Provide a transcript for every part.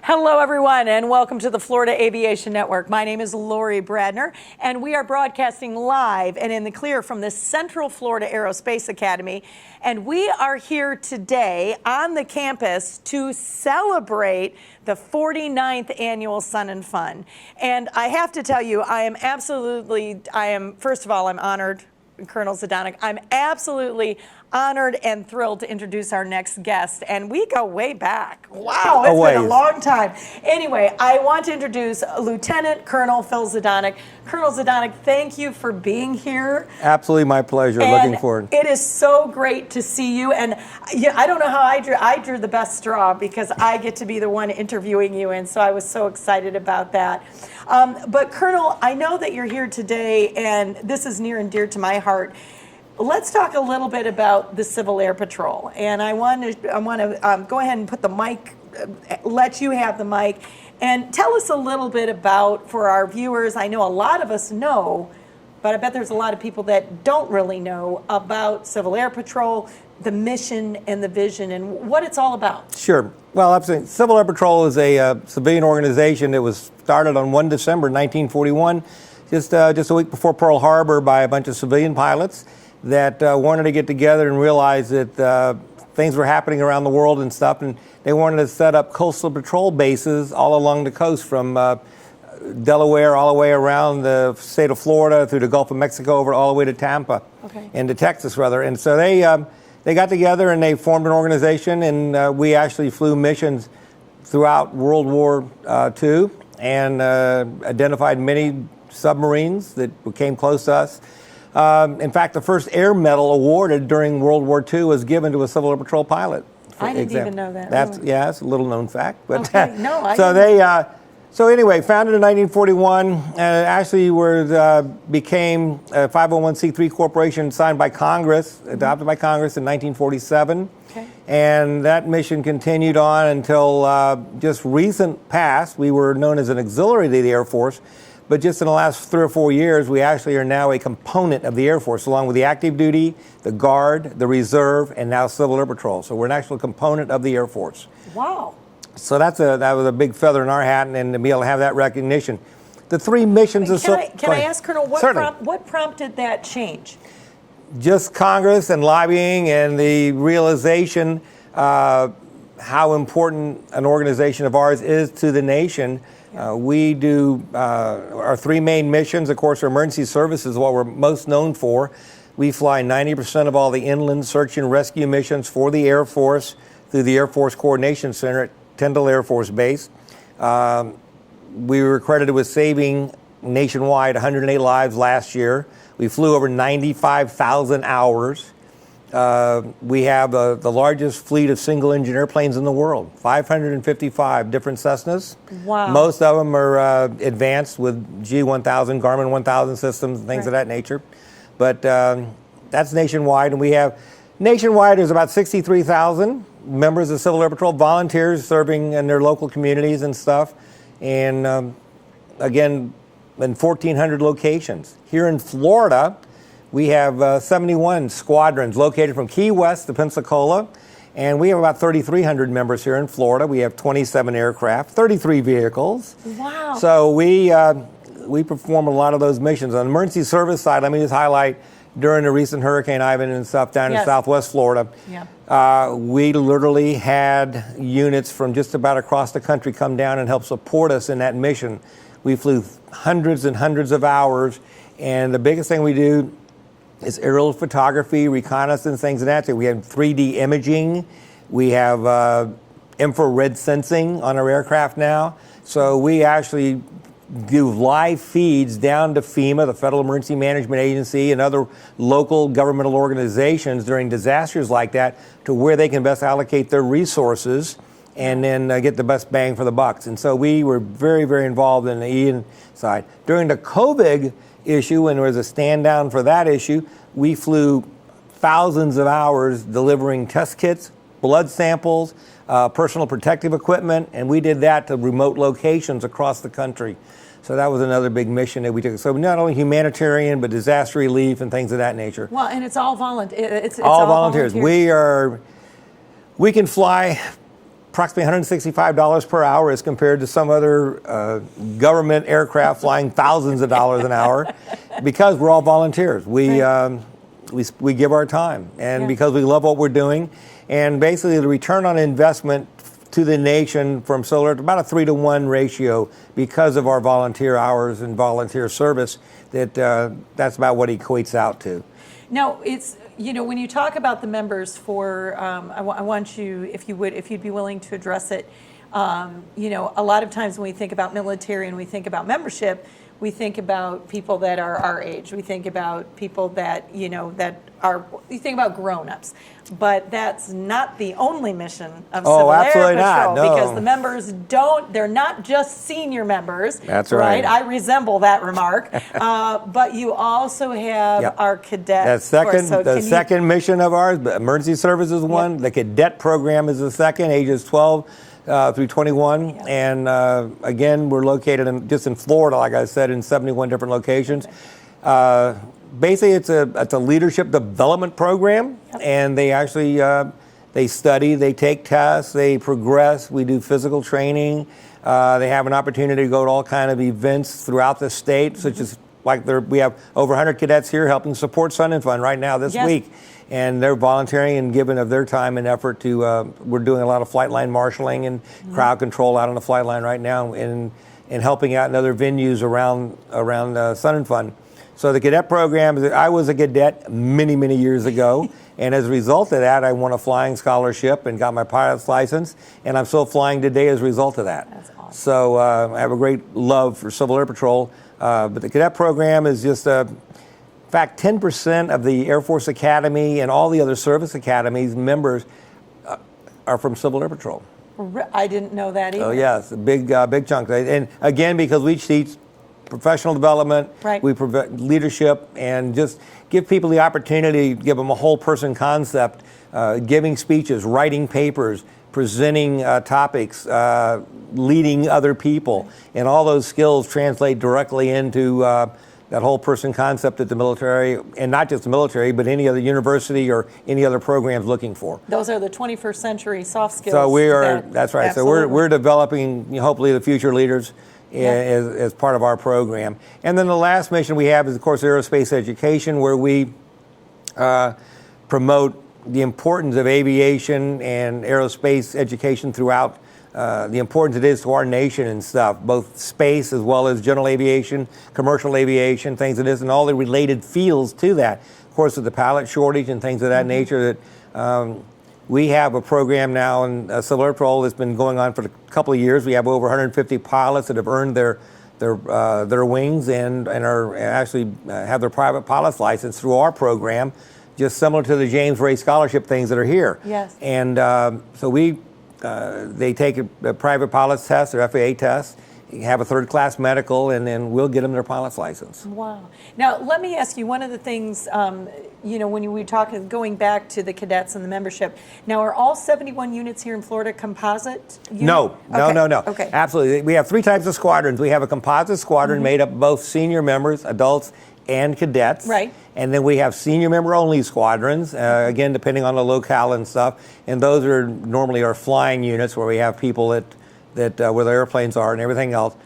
Hello, everyone, and welcome to the Florida Aviation Network. My name is Lori Bradner, and we are broadcasting live and in the clear from the Central Florida Aerospace Academy. And we are here today on the campus to celebrate the 49th Annual Sun and Fun. And I have to tell you, first of all, I'm honored, Colonel Zedonek. I'm absolutely honored and thrilled to introduce our next guest, and we go way back. Wow, it's been a long time. Anyway, I want to introduce Lieutenant Colonel Phil Zedonek. Colonel Zedonek, thank you for being here. Absolutely my pleasure. And looking forward. It is so great to see you, and I don't know how I drew the best straw because I get to be the one interviewing you, and so I was so excited about that. But Colonel, I know that you're here today, and this is near and dear to my heart. Let's talk a little bit about the Civil Air Patrol, and I want to go ahead and put the mic, let you have the mic, and tell us a little bit about, for our viewers, I know a lot of us know, but I bet there's a lot of people that don't really know about Civil Air Patrol, the mission and the vision, and what it's all about. Sure. Well, absolutely. Civil Air Patrol is a civilian organization that was started on 1 December 1941, just a week before Pearl Harbor, by a bunch of civilian pilots that wanted to get together and realize that things were happening around the world and stuff, and they wanted to set up coastal patrol bases all along the coast from Delaware all the way around the state of Florida through the Gulf of Mexico over all the way to Tampa, and to Texas rather. And so they got together and they formed an organization, and we actually flew missions throughout World War II and identified many submarines that came close to us. In fact, the first air medal awarded during World War II was given to a Civil Air Patrol pilot. I didn't even know that. That's really. Yeah, it's a little known fact. But okay. No, I so didn't. So anyway, founded in 1941, actually became a 501c3 corporation signed by Congress, adopted by Congress in 1947. Okay. And that mission continued on until just recent past. We were known as an auxiliary to the Air Force. But just in the last 3 or 4 years, we actually are now a component of the Air Force, along with the active duty, the Guard, the Reserve, and now Civil Air Patrol. So we're an actual component of the Air Force. Wow. So that was a big feather in our hat, and to be able to have that recognition. The three missions of... Can I ask, Colonel, what prompted that change? Just Congress and lobbying and the realization how important an organization of ours is to the nation. We do our three main missions. Of course, our emergency service is what we're most known for. We fly 90% of all the inland search and rescue missions for the Air Force through the Air Force Coordination Center at Tyndall Air Force Base. We were credited with saving nationwide 108 lives last year. We flew over 95,000 hours. We have the largest fleet of single-engine airplanes in the world, 555 different Cessnas. Wow. Most of them are advanced with G1000, Garmin 1000 systems, and things of that nature. But that's nationwide, and we have, nationwide there's about 63,000 members of Civil Air Patrol, volunteers serving in their local communities and stuff. And again, in 1,400 locations. Here in Florida, we have 71 squadrons located from Key West to Pensacola, and we have about 3,300 members here in Florida. We have 27 aircraft, 33 vehicles. Wow. So we perform a lot of those missions. On the emergency service side, let me just highlight, during the recent Hurricane Ivan and stuff down in Southwest Florida, we literally had units from just about across the country come down and help support us in that mission. We flew hundreds and hundreds of hours, and the biggest thing we do is aerial photography, reconnaissance, things of that nature. We have 3D imaging. We have infrared sensing on our aircraft now. So we actually do live feeds down to FEMA, the Federal Emergency Management Agency, and other local governmental organizations during disasters like that, to where they can best allocate their resources and then get the best bang for the bucks. And so we were very, very involved in the Ian side. During the COVID issue, when there was a stand down for that issue, we flew thousands of hours delivering test kits, blood samples, personal protective equipment, and we did that to remote locations across the country. So that was another big mission that we took. So not only humanitarian, but disaster relief and things of that nature. Well, and it's all volunteer. It's all volunteers. We can fly approximately $165 per hour as compared to some other government aircraft flying thousands of dollars an hour, because we're all volunteers. We give our time, and because we love what we're doing, and basically the return on investment to the nation from solar, about a 3-to-1 ratio because of our volunteer hours and volunteer service. That's about what it equates out to. Now, it's, when you talk about the members for, I want you, if you'd be willing to address it, a lot of times when we think about military and we think about membership, we think about people that are our age. We think about people that, you think about grown-ups. But that's not the only mission of Civil Air Patrol. Not, no. Because the members they're not just senior members. That's right. I resemble that remark. But you also have our cadets. The second mission of ours, emergency services one. The cadet program is the second, ages 12 through 21. And again, we're located just in Florida, like I said, in 71 different locations. Basically, it's a leadership development program, and they actually they study, they take tests, they progress. We do physical training. They have an opportunity to go to all kind of events throughout the state, such as we have over 100 cadets here helping support Sun and Fun right now this week, and they're volunteering and giving of their time and effort to. We're doing a lot of flight line marshaling and crowd control out on the flight line right now, and helping out in other venues around Sun and Fun. So the cadet program, I was a cadet many, many years ago, and as a result of that, I won a flying scholarship and got my pilot's license, and I'm still flying today as a result of that. That's awesome. So I have a great love for Civil Air Patrol, but the cadet program is just, in fact, 10% of the Air Force Academy and all the other service academies members are from Civil Air Patrol. I didn't know that either. Oh, yes, a big chunk. And again, because we teach professional development, we provide leadership, and just give people the opportunity, give them a whole person concept, giving speeches, writing papers, presenting topics, leading other people, and all those skills translate directly into that whole person concept that the military, and not just the military, but any other university or any other programs looking for. Those are the 21st century soft skills. So that's right. Absolutely. So we're developing, hopefully, the future leaders as part of our program. And then the last mission we have is, of course, aerospace education, where we promote the importance of aviation and aerospace education throughout, the importance it is to our nation and stuff, both space as well as general aviation, commercial aviation, things of this, and all the related fields to that. Of course, with the pilot shortage and things of that nature, that we have a program now in Civil Air Patrol that's been going on for a couple of years. We have over 150 pilots that have earned their wings and are actually have their private pilot's license through our program, just similar to the James Ray Scholarship things that are here. Yes. And so they take a private pilot's test, their FAA test, have a third-class medical, and then we'll get them their pilot's license. Wow. Now, let me ask you, one of the things, when we talk, going back to the cadets and the membership, now are all 71 units here in Florida composite units? No. Okay. Absolutely. We have three types of squadrons. We have a composite squadron made up of both senior members, adults, and cadets. Right. And then we have senior member only squadrons, again, depending on the locale and stuff. And those are normally our flying units, where we have people that where the airplanes are and everything else.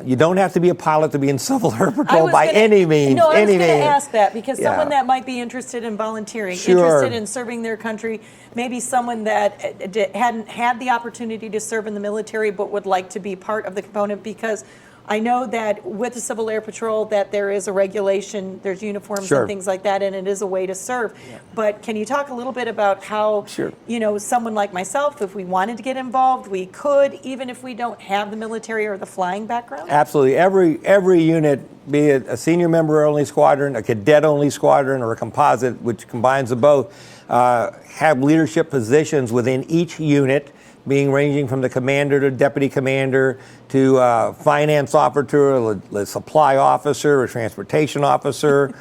You don't have to be a pilot to be in Civil Air Patrol by any means. No, I was going to ask that, because someone that might be interested in volunteering, interested in serving their country, maybe someone that hadn't had the opportunity to serve in the military but would like to be part of the component, because I know that with the Civil Air Patrol that there is a regulation, there's uniforms and things like that, and it is a way to serve. Yeah. But can you talk a little bit about how, someone like myself, if we wanted to get involved, we could, even if we don't have the military or the flying background? Absolutely. Every unit, be it a senior member only squadron, a cadet only squadron, or a composite, which combines the both, have leadership positions within each unit, ranging from the commander to deputy commander to finance officer, a supply officer, a transportation officer,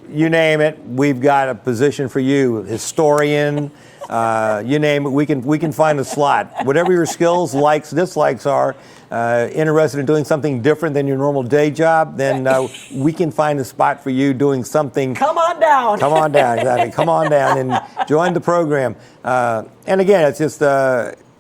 you name it, we've got a position for you. Historian, you name it, we can find a slot. Whatever your skills, likes, dislikes are, interested in doing something different than your normal day job, then we can find a spot for you doing something. Come on down. Come on down, exactly. Come on down and join the program. And again, it's just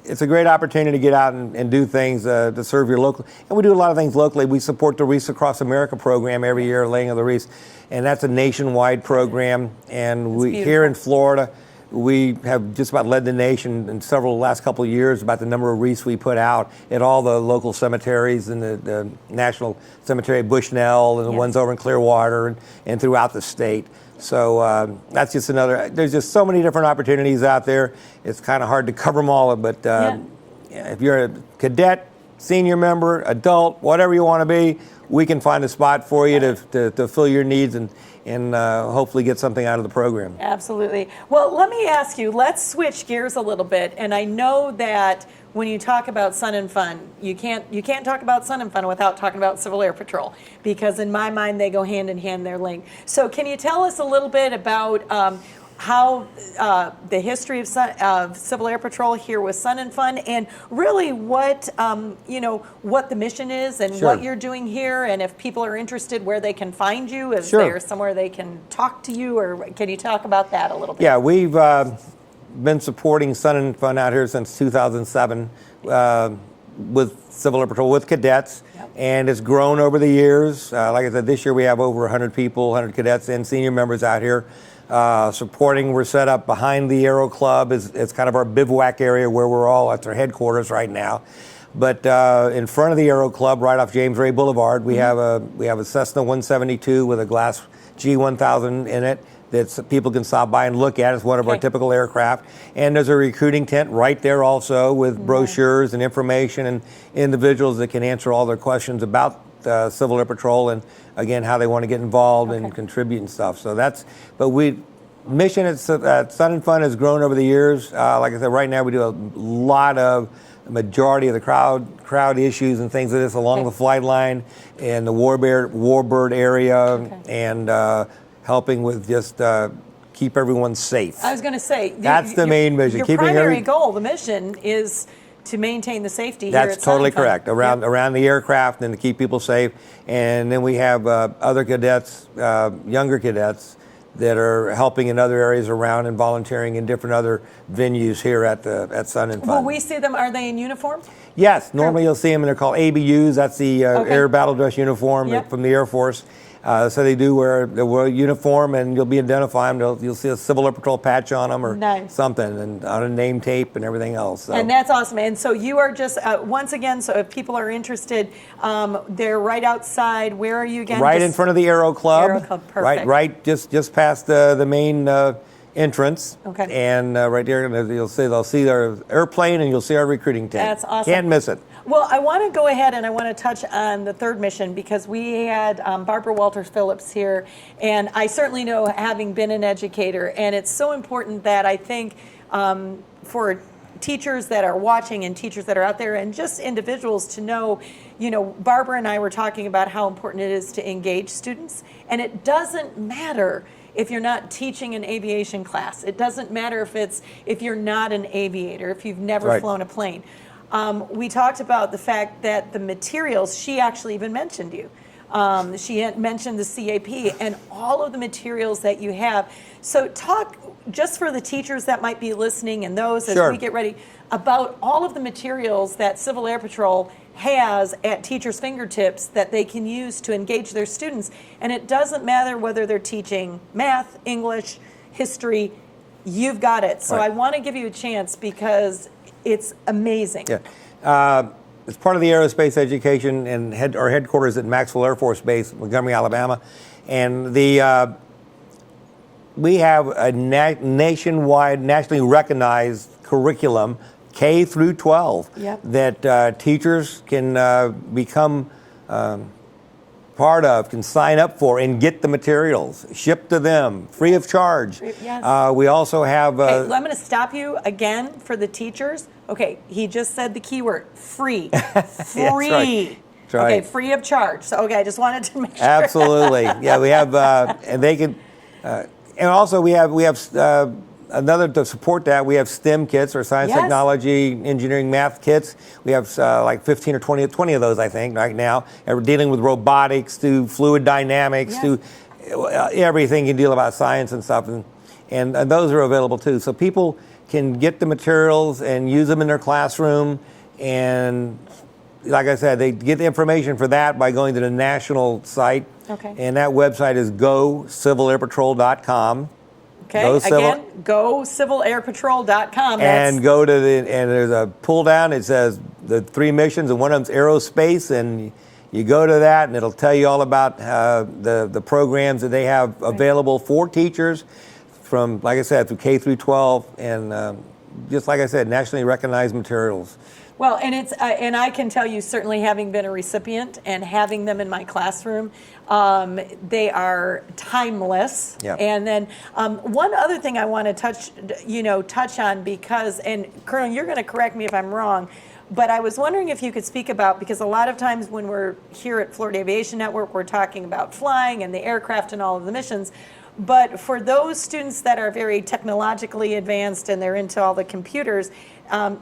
it's a great opportunity to get out and do things to serve your local. And we do a lot of things locally. We support the Wreaths Across America program every year, laying of the wreaths. And that's a nationwide program. And we here in Florida, we have just about led the nation in last couple of years about the number of wreaths we put out at all the local cemeteries and the National Cemetery at Bushnell and the ones over in Clearwater and throughout the state. So that's just there's just so many different opportunities out there. It's kind of hard to cover them all, but if you're a cadet, senior member, adult, whatever you want to be, we can find a spot for you to fill your needs and hopefully get something out of the program. Absolutely. Well, let me ask you, let's switch gears a little bit. And I know that when you talk about Sun and Fun, you can't talk about Sun and Fun without talking about Civil Air Patrol, because in my mind they go hand in hand, they're linked. So can you tell us a little bit about how the history of Civil Air Patrol here with Sun and Fun, and really what what the mission is and what you're doing here, and if people are interested, where they can find you, is there somewhere they can talk to you, or can you talk about that a little bit? Yeah, we've been supporting Sun and Fun out here since 2007 with Civil Air Patrol, with cadets, and it's grown over the years. Like I said, this year we have over 100 people, 100 cadets and senior members out here supporting. We're set up behind the Aero Club. It's kind of our bivouac area where we're all at their headquarters right now. But in front of the Aero Club, right off James Ray Boulevard, we have a Cessna 172 with a glass G1000 in it that people can stop by and look at. It's one of our typical aircraft. And there's a recruiting tent right there also with brochures and information and individuals that can answer all their questions about Civil Air Patrol and, again, how they want to get involved and contribute and stuff. So mission at Sun and Fun has grown over the years. Like I said, right now we do a lot of majority of the crowd issues and things like this along the flight line and the warbird area and helping with just keep everyone safe. I was going to say, that's the main mission. Your primary goal, the mission, is to maintain the safety here at Sun and Fun. That's totally correct. Around the aircraft and to keep people safe. And then we have other cadets, younger cadets, that are helping in other areas around and volunteering in different other venues here at Sun and Fun. Will we see them? Are they in uniform? Yes. Normally you'll see them, and they're called ABUs. That's the Air Battle Dress Uniform from the Air Force. So they do wear a uniform, and you'll be identifying them. You'll see a Civil Air Patrol patch on them or something, and on a name tape and everything else. So. And that's awesome. And so you are just, once again, so if people are interested, they're right outside. Where are you again? Right in front of the Aero Club. Aero Club, perfect. Right, just past the main entrance. Okay. And right there, they'll see our airplane, and you'll see our recruiting tent. That's awesome. Can't miss it. Well, I want to go ahead and I want to touch on the third mission, because we had Barbara Walters Phillips here, and I certainly know, having been an educator, and it's so important that I think for teachers that are watching and teachers that are out there and just individuals to know, Barbara and I were talking about how important it is to engage students, and it doesn't matter if you're not teaching an aviation class. It doesn't matter if you're not an aviator, if you've never flown a plane. We talked about the fact that the materials, she actually even mentioned you. She had mentioned the CAP and all of the materials that you have. So talk, just for the teachers that might be listening and those as we get ready, about all of the materials that Civil Air Patrol has at teachers' fingertips that they can use to engage their students. And it doesn't matter whether they're teaching math, English, history, you've got it. So I want to give you a chance, because it's amazing. It's part of the aerospace education, and our headquarters at Maxwell Air Force Base, Montgomery, Alabama. And we have a nationwide, nationally recognized curriculum, K through 12, that teachers can become part of, can sign up for, and get the materials shipped to them free of charge. We also have. I'm going to stop you again for the teachers. Okay, he just said the keyword, free. Free. That's right. Okay, free of charge. So, I just wanted to make sure. Absolutely. Yeah, we have, and they can, and also we have another to support that. We have STEM kits, or science, technology, engineering, math kits. We have like 15 or 20 of those, I think, right now. And we're dealing with robotics to fluid dynamics to everything you deal about science and stuff, and those are available too. So people can get the materials and use them in their classroom. And like I said, they get the information for that by going to the national site. Okay. And that website is gocivilairpatrol.com. Okay, again, gocivilairpatrol.com. And go to and there's a pull down. It says the 3 missions, and one of them's aerospace, and you go to that, and it'll tell you all about the programs that they have available for teachers from, like I said, through K through 12, and just like I said, nationally recognized materials. Well, and it's and I can tell you, certainly having been a recipient and having them in my classroom, they are timeless. Yep. And then one other thing I want to touch on, because, and Colonel, you're going to correct me if I'm wrong, but I was wondering if you could speak about, because a lot of times when we're here at Florida Aviation Network, we're talking about flying and the aircraft and all of the missions. But for those students that are very technologically advanced and they're into all the computers,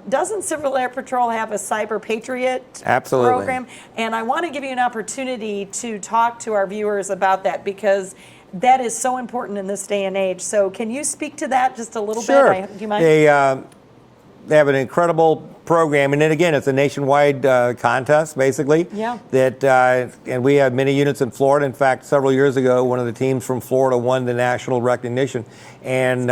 doesn't Civil Air Patrol have a Cyber Patriot program? And I want to give you an opportunity to talk to our viewers about that, because that is so important in this day and age. So can you speak to that just a little bit? Do you mind? They have an incredible program, and then again, it's a nationwide contest, basically. Yeah. That and we have many units in Florida. In fact, several years ago, one of the teams from Florida won the national recognition, and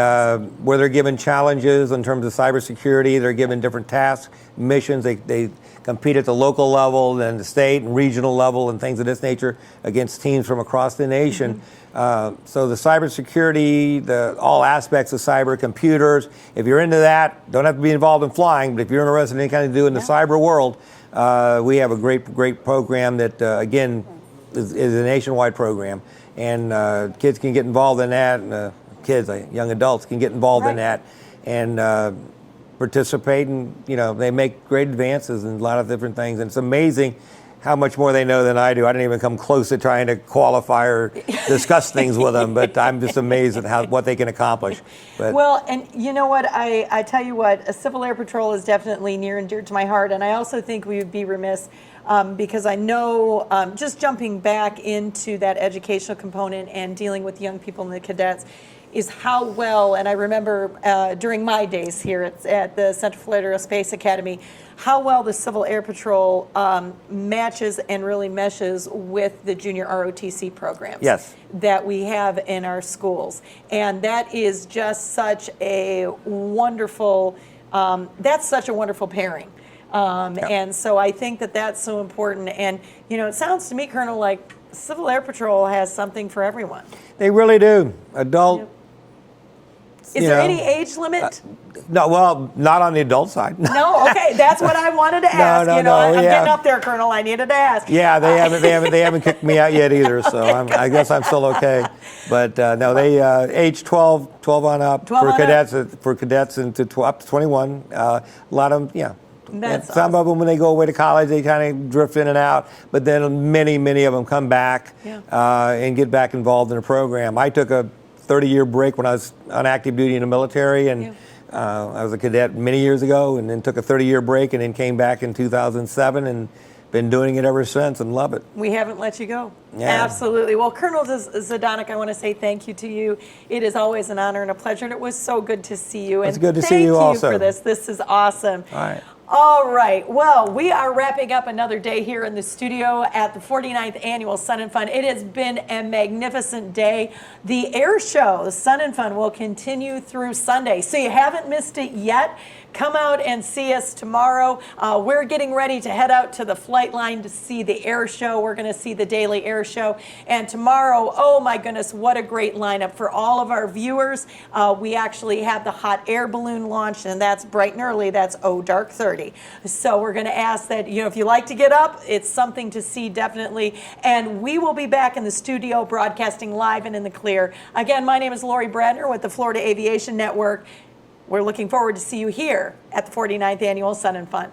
where they're given challenges in terms of cybersecurity, they're given different tasks, missions. They compete at the local level, and the state and regional level, and things of this nature against teams from across the nation. So the cybersecurity, all aspects of cyber, computers, if you're into that, don't have to be involved in flying, but if you're interested in anything to do in the cyber world, we have a great program that, again, is a nationwide program. And kids can get involved in that, and young adults can get involved in that and participate, and they make great advances in a lot of different things. And it's amazing how much more they know than I do. I didn't even come close to trying to qualify or discuss things with them, but I'm just amazed at what they can accomplish. But, well, and you know what, I tell you what, a Civil Air Patrol is definitely near and dear to my heart, and I also think we would be remiss because I know, just jumping back into that educational component and dealing with young people and the cadets, is how well, and I remember during my days here at the Central Florida Aerospace Academy, how well the Civil Air Patrol matches and really meshes with the junior ROTC programs that we have in our schools. And that is just such a wonderful, that's such a wonderful pairing. And so I think that that's so important. And, it sounds to me, Colonel, like Civil Air Patrol has something for everyone. They really do. Adult. Is there any age limit? No, well, not on the adult side. No, okay, that's what I wanted to ask. I'm getting up there, Colonel. I needed to ask. Yeah, they haven't kicked me out yet either, so I guess I'm still okay. But no, they age 12 on up for cadets and up to 21. A lot of them, some of them, when they go away to college, they kind of drift in and out. But then many of them come back and get back involved in the program. I took a 30-year break when I was on active duty in the military, and I was a cadet many years ago, and then took a 30-year break, and then came back in 2007, and been doing it ever since, and love it. We haven't let you go. Yeah. Absolutely. Well, Colonel Zedonek, I want to say thank you to you. It is always an honor and a pleasure, and it was so good to see you. It's good to see you also. Thank you for this. This is awesome. All right. All right. Well, we are wrapping up another day here in the studio at the 49th Annual Sun and Fun. It has been a magnificent day. The air show, the Sun and Fun, will continue through Sunday. So you haven't missed it yet. Come out and see us tomorrow. We're getting ready to head out to the flight line to see the air show. We're going to see the daily air show. And tomorrow, oh my goodness, what a great lineup for all of our viewers. We actually have the hot air balloon launch, and that's bright and early. That's dark 30. So we're going to ask that, if you like to get up, it's something to see definitely. And we will be back in the studio broadcasting live and in the clear. Again, my name is Lori Bradner with the Florida Aviation Network. We're looking forward to see you here at the 49th Annual Sun and Fun.